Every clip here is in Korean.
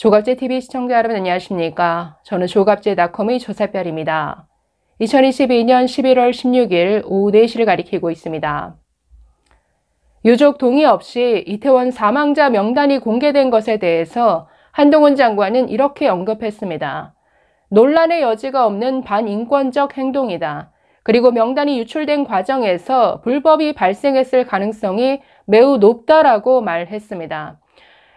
조갑제TV 시청자 여러분 안녕하십니까? 저는 조갑제닷컴의 조사별입니다. 2022년 11월 16일 오후 4시를 가리키고 있습니다. 유족 동의 없이 이태원 사망자 명단이 공개된 것에 대해서 한동훈 장관은 이렇게 언급했습니다. 논란의 여지가 없는 반인권적 행동이다. 그리고 명단이 유출된 과정에서 불법이 발생했을 가능성이 매우 높다라고 말했습니다.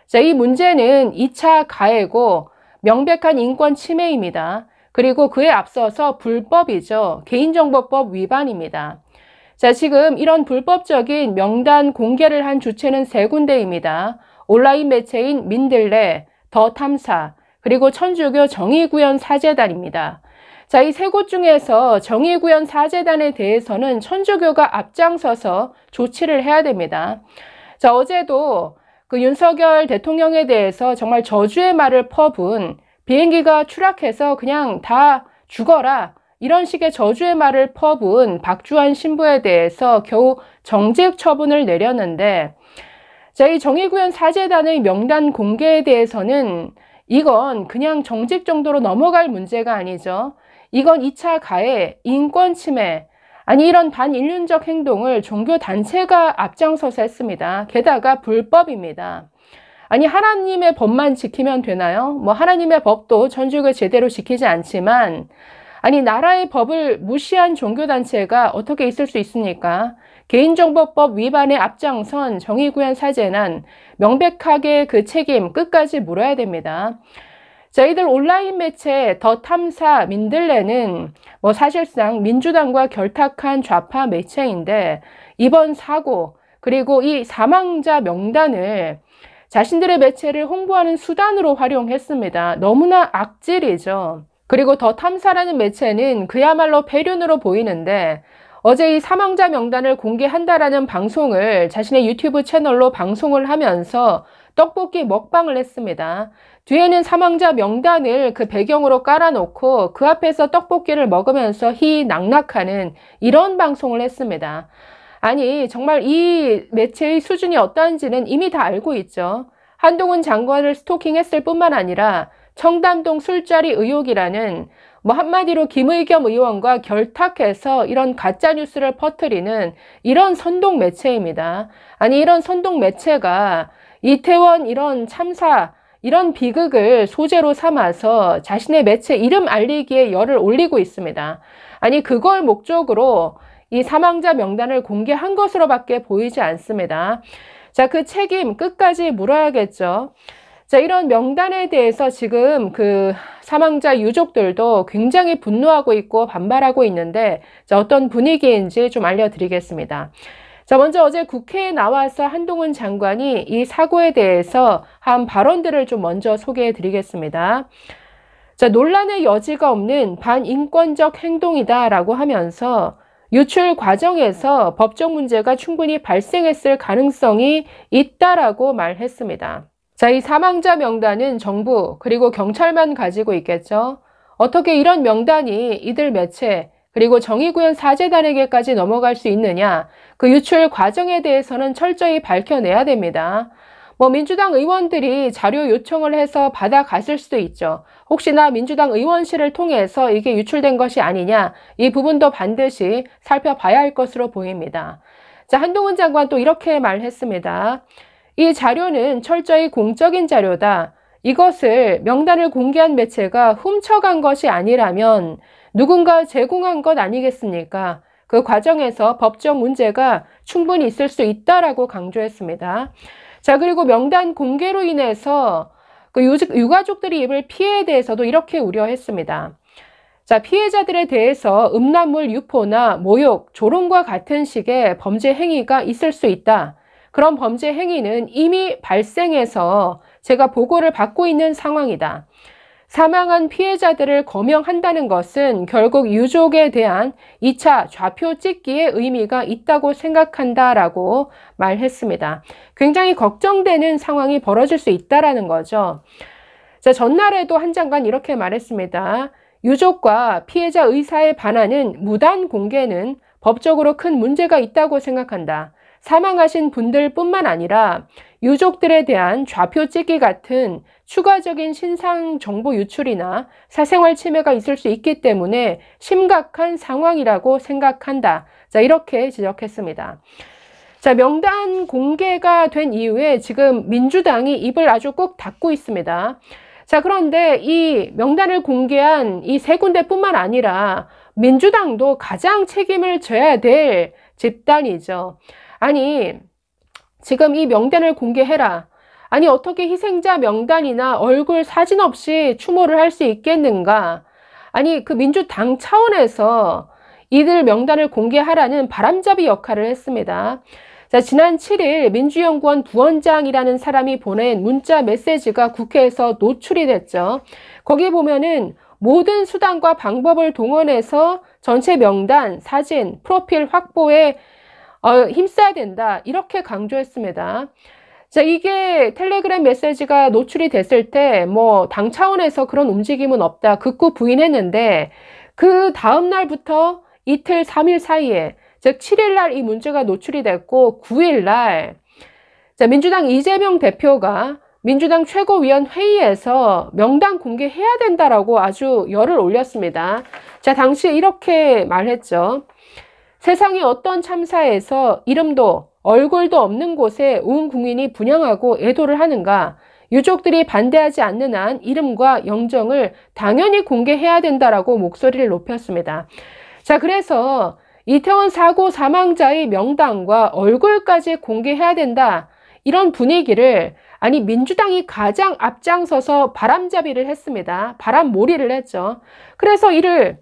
자, 이 문제는 2차 가해고 명백한 인권 침해입니다. 그리고 그에 앞서서 불법이죠. 개인정보법 위반입니다. 자, 지금 이런 불법적인 명단 공개를 한 주체는 3군데입니다. 온라인 매체인 민들레, 더 탐사, 그리고 천주교 정의구현 사재단입니다. 자, 이 3곳 중에서 정의구현 사재단에 대해서는 천주교가 앞장서서 조치를 해야 됩니다. 자, 어제도 그 윤석열 대통령에 대해서 정말 저주의 말을 퍼부은 비행기가 추락해서 그냥 다 죽어라 이런 식의 저주의 말을 퍼부은 박주환 신부에 대해서 겨우 정직 처분을 내렸는데, 자, 이 정의구현 사재단의 명단 공개에 대해서는 이건 그냥 정직 정도로 넘어갈 문제가 아니죠. 이건 2차 가해, 인권 침해, 아니 이런 반인륜적 행동을 종교단체가 앞장서서 했습니다. 게다가 불법입니다. 아니 하나님의 법만 지키면 되나요? 뭐 하나님의 법도 천주교 제대로 지키지 않지만 아니 나라의 법을 무시한 종교단체가 어떻게 있을 수 있습니까? 개인정보법 위반에 앞장선 정의구현 사재단 명백하게 그 책임 끝까지 물어야 됩니다. 저희들 온라인 매체 더 탐사 민들레는 뭐 사실상 민주당과 결탁한 좌파 매체인데 이번 사고 그리고 이 사망자 명단을 자신들의 매체를 홍보하는 수단으로 활용했습니다. 너무나 악질이죠. 그리고 더 탐사라는 매체는 그야말로 배륜으로 보이는데 어제 이 사망자 명단을 공개한다라는 방송을 자신의 유튜브 채널로 방송을 하면서 떡볶이 먹방을 했습니다. 뒤에는 사망자 명단을 그 배경으로 깔아놓고 그 앞에서 떡볶이를 먹으면서 희낙낙하는 이런 방송을 했습니다. 아니 정말 이 매체의 수준이 어떠한지는 이미 다 알고 있죠. 한동훈 장관을 스토킹했을 뿐만 아니라 청담동 술자리 의혹이라는 뭐 한마디로 김의겸 의원과 결탁해서 이런 가짜뉴스를 퍼뜨리는 이런 선동 매체입니다. 아니 이런 선동 매체가 이태원 이런 참사 이런 비극을 소재로 삼아서 자신의 매체 이름 알리기에 열을 올리고 있습니다. 아니 그걸 목적으로 이 사망자 명단을 공개한 것으로밖에 보이지 않습니다. 자, 그 책임 끝까지 물어야겠죠. 자, 이런 명단에 대해서 지금 그 사망자 유족들도 굉장히 분노하고 있고 반발하고 있는데 자, 어떤 분위기인지 좀 알려드리겠습니다. 자, 먼저 어제 국회에 나와서 한동훈 장관이 이 사고에 대해서 한 발언들을 좀 먼저 소개해 드리겠습니다. 자, 논란의 여지가 없는 반인권적 행동이다라고 하면서 유출 과정에서 법적 문제가 충분히 발생했을 가능성이 있다라고 말했습니다. 자, 이 사망자 명단은 정부 그리고 경찰만 가지고 있겠죠. 어떻게 이런 명단이 이들 매체 그리고 정의구현 사재단에게까지 넘어갈 수 있느냐? 그 유출 과정에 대해서는 철저히 밝혀내야 됩니다. 뭐 민주당 의원들이 자료 요청을 해서 받아갔을 수도 있죠. 혹시나 민주당 의원실을 통해서 이게 유출된 것이 아니냐? 이 부분도 반드시 살펴봐야 할 것으로 보입니다. 자, 한동훈 장관 또 이렇게 말했습니다. 이 자료는 철저히 공적인 자료다. 이것을 명단을 공개한 매체가 훔쳐간 것이 아니라면 누군가 제공한 것 아니겠습니까? 그 과정에서 법적 문제가 충분히 있을 수 있다라고 강조했습니다. 자, 그리고 명단 공개로 인해서 그 유가족들이 입을 피해에 대해서도 이렇게 우려했습니다. 자, 피해자들에 대해서 음란물 유포나 모욕, 조롱과 같은 식의 범죄 행위가 있을 수 있다. 그런 범죄 행위는 이미 발생해서 제가 보고를 받고 있는 상황이다. 사망한 피해자들을 거명한다는 것은 결국 유족에 대한 2차 좌표 찍기의 의미가 있다고 생각한다라고 말했습니다. 굉장히 걱정되는 상황이 벌어질 수 있다라는 거죠. 자, 전날에도 한 장관 이렇게 말했습니다. 유족과 피해자 의사에 반하는 무단 공개는 법적으로 큰 문제가 있다고 생각한다. 사망하신 분들뿐만 아니라 유족들에 대한 좌표 찍기 같은 추가적인 신상 정보 유출이나 사생활 침해가 있을 수 있기 때문에 심각한 상황이라고 생각한다. 자, 이렇게 지적했습니다. 자, 명단 공개가 된 이후에 지금 민주당이 입을 아주 꾹 닫고 있습니다. 자, 그런데 이 명단을 공개한 이 세 군데뿐만 아니라 민주당도 가장 책임을 져야 될 집단이죠. 아니, 지금 이 명단을 공개해라. 아니, 어떻게 희생자 명단이나 얼굴 사진 없이 추모를 할 수 있겠는가? 아니, 그 민주당 차원에서 이들 명단을 공개하라는 바람잡이 역할을 했습니다. 자, 지난 7일 민주연구원 부원장이라는 사람이 보낸 문자 메시지가 국회에서 노출이 됐죠. 거기 보면은 모든 수단과 방법을 동원해서 전체 명단, 사진, 프로필 확보에 힘써야 된다. 이렇게 강조했습니다. 자, 이게 텔레그램 메시지가 노출이 됐을 때 뭐 당 차원에서 그런 움직임은 없다. 극구 부인했는데 그 다음 날부터 이틀, 3일 사이에 즉 7일 날 이 문제가 노출이 됐고 9일 날 자, 민주당 이재명 대표가 민주당 최고위원 회의에서 명단 공개해야 된다라고 아주 열을 올렸습니다. 자, 당시에 이렇게 말했죠. 세상의 어떤 참사에서 이름도 얼굴도 없는 곳에 온 국민이 분향하고 애도를 하는가? 유족들이 반대하지 않는 한 이름과 영정을 당연히 공개해야 된다라고 목소리를 높였습니다. 자, 그래서 이태원 사고 사망자의 명단과 얼굴까지 공개해야 된다. 이런 분위기를 아니 민주당이 가장 앞장서서 바람잡이를 했습니다. 바람몰이를 했죠. 그래서 이를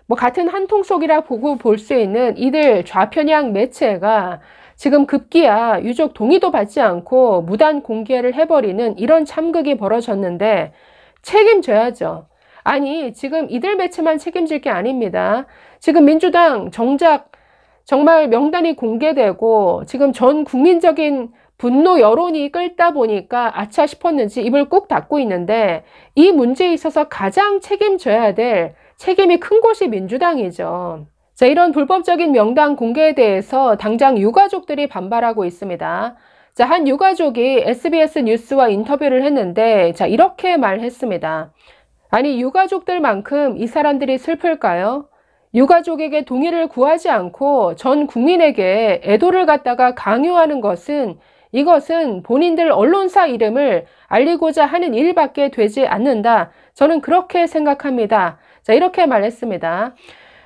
뭐 같은 한 통 속이라 보고 볼 수 있는 이들 좌편향 매체가 지금 급기야 유족 동의도 받지 않고 무단 공개를 해버리는 이런 참극이 벌어졌는데 책임져야죠. 아니 지금 이들 매체만 책임질 게 아닙니다. 지금 민주당 정작 정말 명단이 공개되고 지금 전 국민적인 분노 여론이 끓다 보니까 아차 싶었는지 입을 꾹 닫고 있는데 이 문제에 있어서 가장 책임져야 될 책임이 큰 곳이 민주당이죠. 자, 이런 불법적인 명단 공개에 대해서 당장 유가족들이 반발하고 있습니다. 자, 한 유가족이 SBS 뉴스와 인터뷰를 했는데 자, 이렇게 말했습니다. 아니 유가족들만큼 이 사람들이 슬플까요? 유가족에게 동의를 구하지 않고 전 국민에게 애도를 갖다가 강요하는 것은 이것은 본인들 언론사 이름을 알리고자 하는 일밖에 되지 않는다. 저는 그렇게 생각합니다. 자, 이렇게 말했습니다.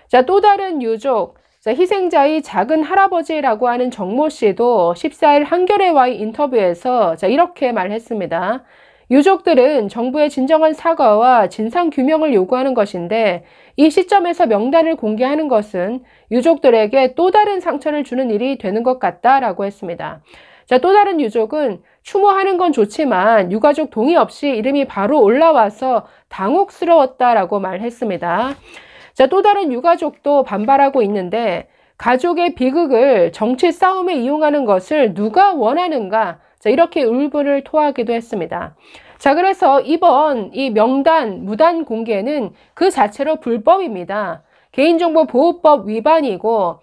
자, 또 다른 유족, 자, 희생자의 작은 할아버지라고 하는 정모 씨도 14일 한겨레와의 인터뷰에서 자, 이렇게 말했습니다. 유족들은 정부의 진정한 사과와 진상 규명을 요구하는 것인데 이 시점에서 명단을 공개하는 것은 유족들에게 또 다른 상처를 주는 일이 되는 것 같다라고 했습니다. 자, 또 다른 유족은 추모하는 건 좋지만 유가족 동의 없이 이름이 바로 올라와서 당혹스러웠다라고 말했습니다. 자, 또 다른 유가족도 반발하고 있는데 가족의 비극을 정치 싸움에 이용하는 것을 누가 원하는가? 자, 이렇게 울분을 토하기도 했습니다. 자, 그래서 이번 이 명단 무단 공개는 그 자체로 불법입니다. 개인정보보호법 위반이고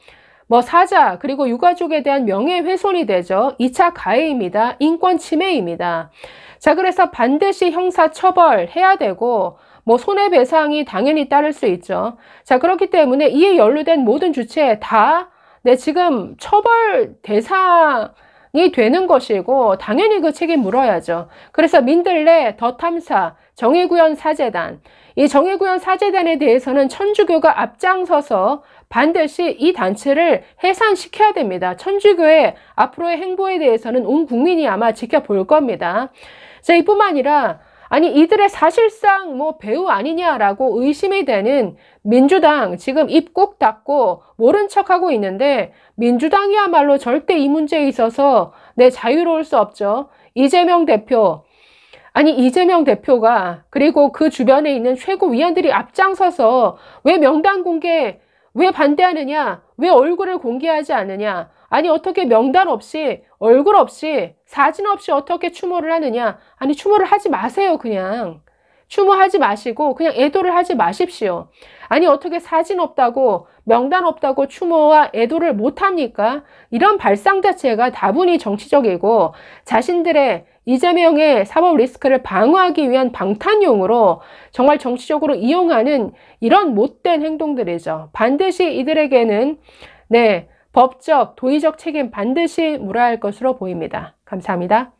뭐 사자 그리고 유가족에 대한 명예훼손이 되죠. 2차 가해입니다. 인권 침해입니다. 자, 그래서 반드시 형사처벌해야 되고 뭐 손해배상이 당연히 따를 수 있죠. 자, 그렇기 때문에 이에 연루된 모든 주체 다 지금 처벌 대상이 되는 것이고 당연히 그 책임 물어야죠. 그래서 민들레, 더 탐사, 정의구현 사재단, 이 정의구현 사재단에 대해서는 천주교가 앞장서서 반드시 이 단체를 해산시켜야 됩니다. 천주교의 앞으로의 행보에 대해서는 온 국민이 아마 지켜볼 겁니다. 자, 이뿐만 아니라 아니 이들의 사실상 뭐 배우 아니냐라고 의심이 되는 민주당 지금 입 꾹 닫고 모른 척하고 있는데 민주당이야말로 절대 이 문제에 있어서 자유로울 수 없죠. 이재명 대표 아니 이재명 대표가 그리고 그 주변에 있는 최고위원들이 앞장서서 왜 명단 공개 왜 반대하느냐? 왜 얼굴을 공개하지 않느냐? 아니 어떻게 명단 없이 얼굴 없이 사진 없이 어떻게 추모를 하느냐? 아니 추모를 하지 마세요. 그냥 추모하지 마시고 그냥 애도를 하지 마십시오. 아니 어떻게 사진 없다고 명단 없다고 추모와 애도를 못합니까? 이런 발상 자체가 다분히 정치적이고 자신들의 이재명의 사법 리스크를 방어하기 위한 방탄용으로 정말 정치적으로 이용하는 이런 못된 행동들이죠. 반드시 이들에게는 법적, 도의적 책임 반드시 물어야 할 것으로 보입니다. 감사합니다.